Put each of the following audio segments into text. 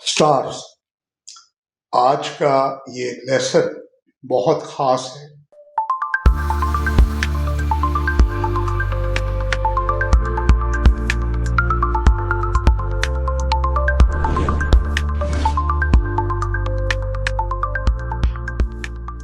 Stars, आज का ये लेसन बहुत खास है।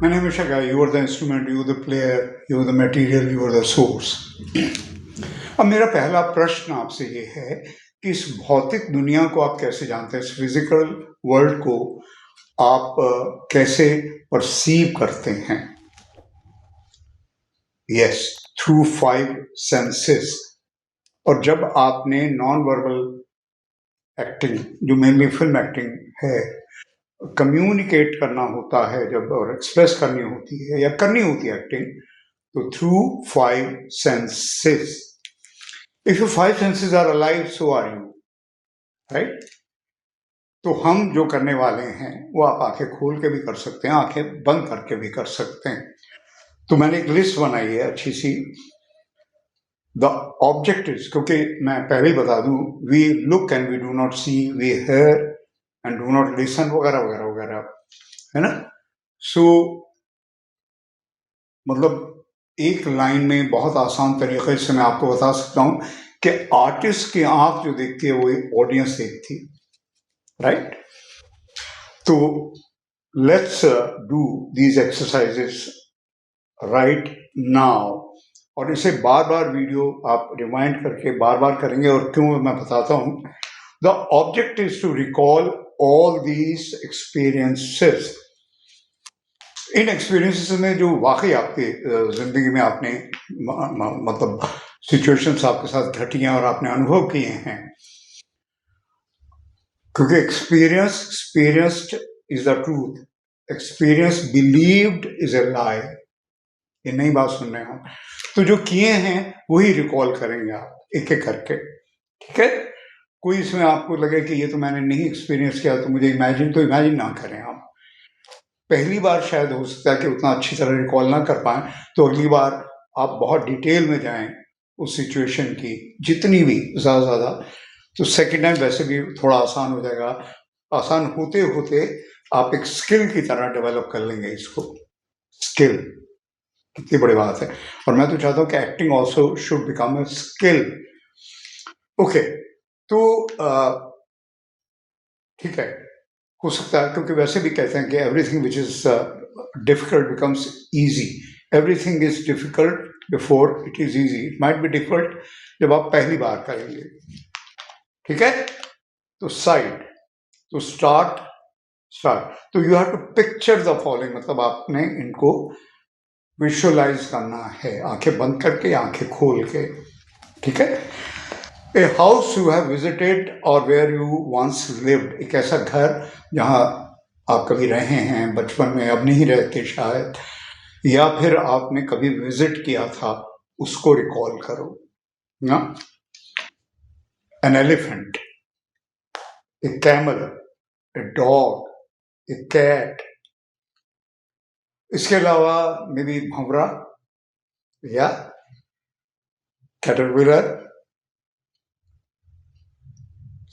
मैंने हमेशा कहा, you are the instrument, you the player, you the material, you are the source. अब मेरा पहला प्रश्न आपसे ये है कि इस भौतिक दुनिया को आप कैसे जानते हैं, इस फिजिकल वर्ल्ड को आप कैसे परसीव करते हैं? Yes, through 5 senses. और जब आपने नॉन वर्बल एक्टिंग, जो मेनली फिल्म एक्टिंग है, कम्युनिकेट करना होता है जब, और एक्सप्रेस करनी होती है या करनी होती है एक्टिंग, तो through 5 senses. If you 5 senses are alive, so are you, right? तो हम जो करने वाले हैं वो आप आंखें खोल के भी कर सकते हैं, आंखें बंद करके भी कर सकते हैं। तो मैंने एक लिस्ट बनाई है अच्छी सी। द ऑब्जेक्टिव्स, क्योंकि मैं पहले ही बता दूं, we look and we do not see, we hear and do not listen, वगैरह वगैरह वगैरह, है ना? सो मतलब एक लाइन में बहुत आसान तरीके से मैं आपको बता सकता हूं कि आर्टिस्ट की आंख जो देखती है वो एक ऑडियंस देखती है, राइट? तो let's do these exercises right now. और इसे बार बार वीडियो आप रिवाइंड करके बार बार करेंगे, और क्यों मैं बताता हूं। The object is to recall all these experiences. इन एक्सपीरियंसेस में जो वाकई आपके जिंदगी में आपने मतलब सिचुएशंस आपके साथ घटी हैं और आपने अनुभव किए हैं, क्योंकि experienced is the truth, experience believed is a lie. ये नई बात सुन रहे हैं आप। तो जो किए हैं वही रिकॉल करेंगे आप एक एक करके, ठीक है? कोई इसमें आपको लगे कि ये तो मैंने नहीं एक्सपीरियंस किया तो मुझे इमेजिन, तो इमेजिन ना करें आप। पहली बार शायद हो सकता है कि उतना अच्छी तरह रिकॉल ना कर पाए, तो अगली बार आप बहुत डिटेल में जाएं उस सिचुएशन की, जितनी भी ज़्यादा, तो सेकेंड टाइम वैसे भी थोड़ा आसान हो जाएगा। आसान होते होते आप एक स्किल की तरह डेवलप कर लेंगे इसको। स्किल कितनी बड़ी बात है। और मैं तो चाहता हूँ कि acting also should become a skill. Okay, तो ठीक है, हो सकता है, क्योंकि वैसे भी कहते हैं कि everything which is difficult becomes easy. Everything is difficult before it is easy. It might be difficult जब आप पहली बार करेंगे, ठीक है? तो साइड, तो स्टार्ट, तो you have to picture the following, मतलब आपने इनको विजुअलाइज करना है, आंखें बंद करके, आंखें खोल के, ठीक है? A house you have visited और वेयर यू वंस लिव्ड, एक ऐसा घर जहां आप कभी रहे हैं बचपन में, अब नहीं रहते शायद, या फिर आपने कभी विजिट किया था, उसको रिकॉल करो ना। An elephant, a camel, a dog, a cat, इसके अलावा मे बी भंवरा या कैटरपिलर,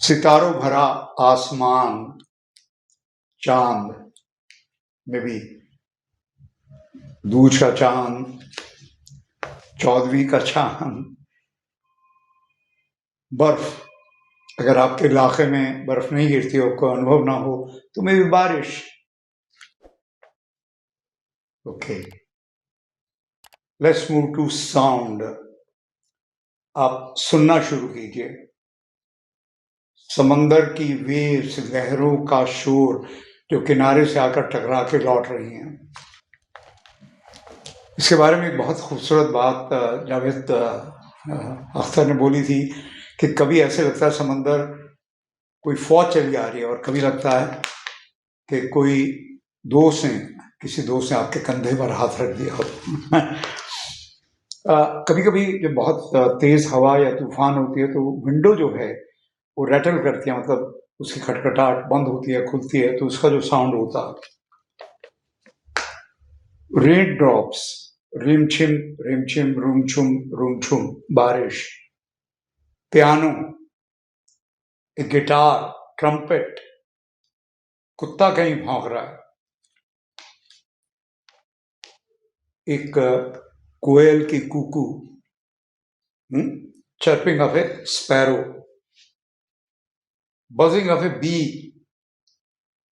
सितारों भरा आसमान, चांद, में भी दूज का चांद, 14वीं का चांद, बर्फ, अगर आपके इलाके में बर्फ नहीं गिरती हो, कोई अनुभव ना हो, तो मे भी बारिश। Okay, let's move to sound. आप सुनना शुरू कीजिए, समंदर की वेव्स, लहरों का शोर जो किनारे से आकर टकरा के लौट रही हैं। इसके बारे में एक बहुत खूबसूरत बात जावेद अख्तर ने बोली थी कि कभी ऐसे लगता है समंदर कोई फौज चली आ रही है, और कभी लगता है कि कोई दोस्त ने, किसी दोस्त ने आपके कंधे पर हाथ रख दिया हो। कभी कभी जब बहुत तेज हवा या तूफान होती है तो विंडो जो है वो रैटल करती है, मतलब उसकी खटखटाहट बंद होती है, खुलती है, तो उसका जो साउंड होता है। रेन ड्रॉप्स, रिमझिम रिमझिम, रूमझुम रूमझुम, बारिश। पियानो, गिटार, ट्रम्पेट, कुत्ता कहीं भौंक रहा है, एक कोयल की कूकू, chirping of a sparrow, buzzing of a bee,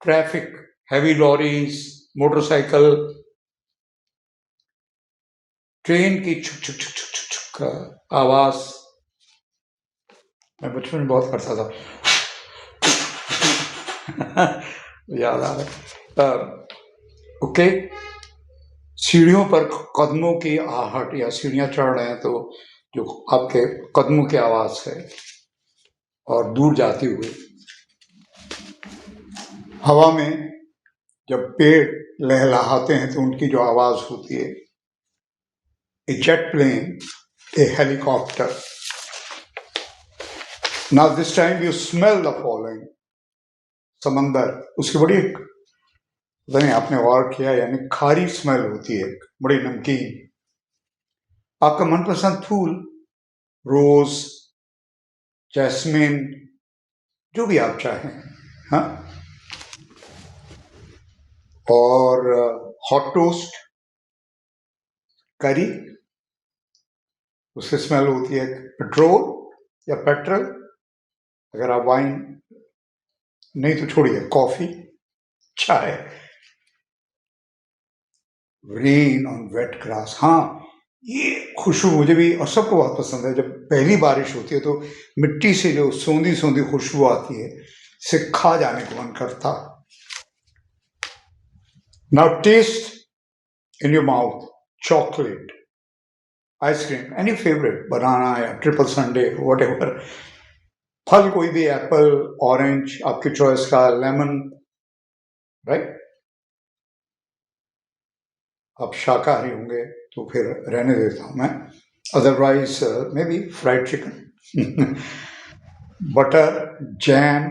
traffic, heavy lorries, motorcycle, train की छुक छुक छुक छुक छुक छुक का आवाज। मैं बचपन में बहुत करता था। याद आ रहा है। ओके, सीढ़ियों पर कदमों की आहट, या सीढ़ियां चढ़ रहे हैं तो जो आपके कदमों की आवाज है, और दूर जाती हुई हवा में जब पेड़ लहलहाते हैं तो उनकी जो आवाज होती है, a jet plane, a helicopter. Now this time you smell the following, समंदर, उसकी बड़ी एक, नहीं आपने गौर किया, यानी खारी स्मेल होती है, बड़ी नमकीन। आपका मनपसंद फूल, रोज, जैस्मिन, जो भी आप चाहें, हाँ। और हॉट टोस्ट, करी, उसकी स्मेल होती है। पेट्रोल या पेट्रोल, अगर आप वाइन नहीं तो छोड़िए, कॉफी, चाय, रेन ऑन वेट ग्रास। हाँ, ये खुशबू मुझे भी और सबको बहुत पसंद है। जब पहली बारिश होती है तो मिट्टी से जो सोंधी सोंधी खुशबू आती है, इसे खा जाने को मन करता। Now taste in your mouth, chocolate, ice cream, any favourite, banana या ट्रिपल संडे, वट एवर। फल कोई भी, एप्पल, ऑरेंज, आपकी चॉइस का, लेमन, राइट। आप शाकाहारी होंगे तो फिर रहने देता हूं मैं, otherwise maybe fried chicken, butter, jam,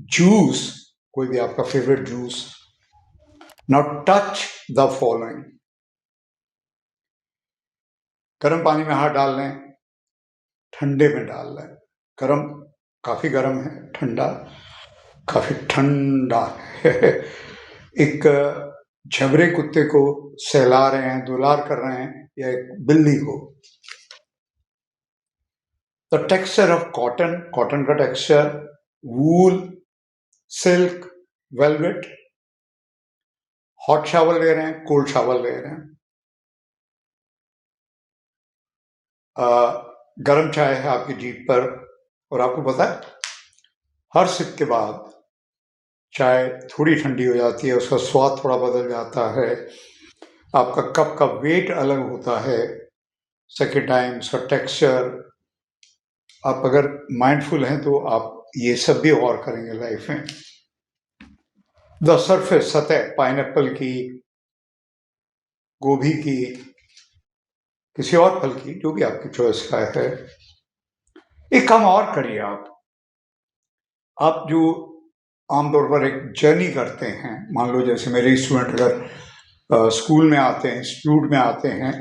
juice, कोई भी आपका favourite juice. Now touch the following, गर्म पानी में हाथ डाल लें, ठंडे में डाल लें। गर्म, काफी गर्म है, ठंडा, काफी ठंडा है। एक झबरे कुत्ते को सहला रहे हैं, दुलार कर रहे हैं, या एक बिल्ली को। The texture of cotton, cotton का टेक्सचर, वूल, सिल्क, वेलवेट। हॉट शावर ले रहे हैं, कोल्ड शावर ले रहे हैं। गर्म चाय है आपकी जीभ पर, और आपको पता है हर सिप के बाद चाय थोड़ी ठंडी हो जाती है, उसका स्वाद थोड़ा बदल जाता है, आपका कप का वेट अलग होता है सेकेंड टाइम, उसका टेक्सचर। आप अगर माइंडफुल हैं तो आप ये सब भी गौर करेंगे लाइफ में। द सरफेस, सतह, पाइनएप्पल की, गोभी की, किसी और फल की, जो भी आपकी चॉइस का है। एक काम और करिए, आप जो आमतौर पर एक जर्नी करते हैं, मान लो जैसे मेरे स्टूडेंट अगर स्कूल में आते हैं, इंस्टीट्यूट में आते हैं,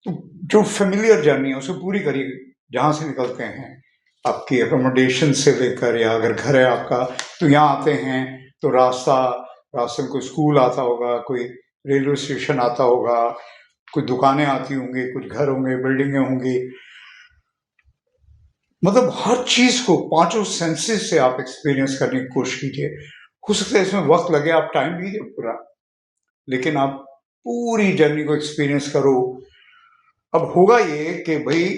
तो जो फेमिलियर जर्नी है उसे पूरी करिए। जहाँ से निकलते हैं, आपकी एकोमोडेशन से लेकर, या अगर घर है आपका तो यहाँ आते हैं तो रास्ते में कोई स्कूल आता होगा, कोई रेलवे स्टेशन आता होगा, कुछ दुकानें आती होंगी, कुछ घर होंगे, बिल्डिंगें होंगी। मतलब हर चीज को पांचों सेंसेस से आप एक्सपीरियंस करने की कोशिश कीजिए। हो सकता है इसमें वक्त लगे, आप टाइम लीजिए पूरा, लेकिन आप पूरी जर्नी को एक्सपीरियंस करो। अब होगा ये कि भाई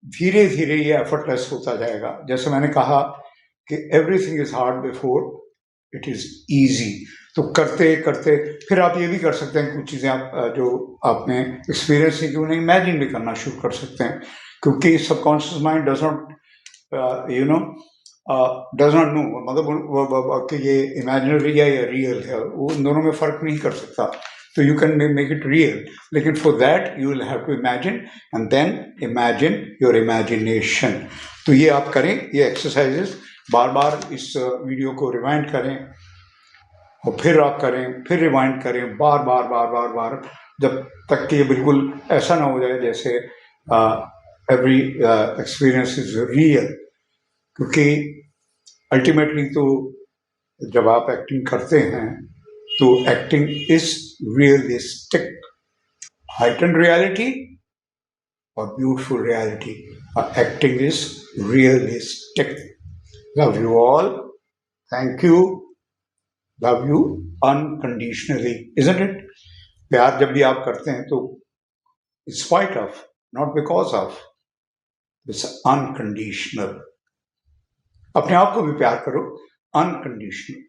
धीरे धीरे ये एफर्टलेस होता जाएगा। जैसे मैंने कहा कि everything is hard before it is easy. तो करते करते फिर आप ये भी कर सकते हैं, कुछ चीजें आप जो आपने एक्सपीरियंस की उन्हें इमेजिन भी करना शुरू कर सकते हैं, क्योंकि subconscious mind does not does not know, मतलब कि ये इमेजिनरी है या रियल है, वो इन दोनों में फर्क नहीं कर सकता। तो you can make it real, लेकिन for that you will have to imagine, and then imagine your imagination. तो ये आप करें, ये एक्सरसाइजेस बार बार इस वीडियो को रिवाइंड करें, और फिर आप करें, फिर रिवाइंड करें, बार बार बार बार बार, जब तक कि ये बिल्कुल ऐसा ना हो जाए जैसे एवरी एक्सपीरियंस इज रियल। क्योंकि अल्टीमेटली तो जब आप एक्टिंग करते हैं तो acting is realistic, heightened reality or beautiful reality. Acting is realistic. Love you all. Thank you. Love you unconditionally, isn't it? प्यार जब भी आप करते हैं तो in spite of, not because of, it's unconditional. अपने आप को भी प्यार करो unconditional.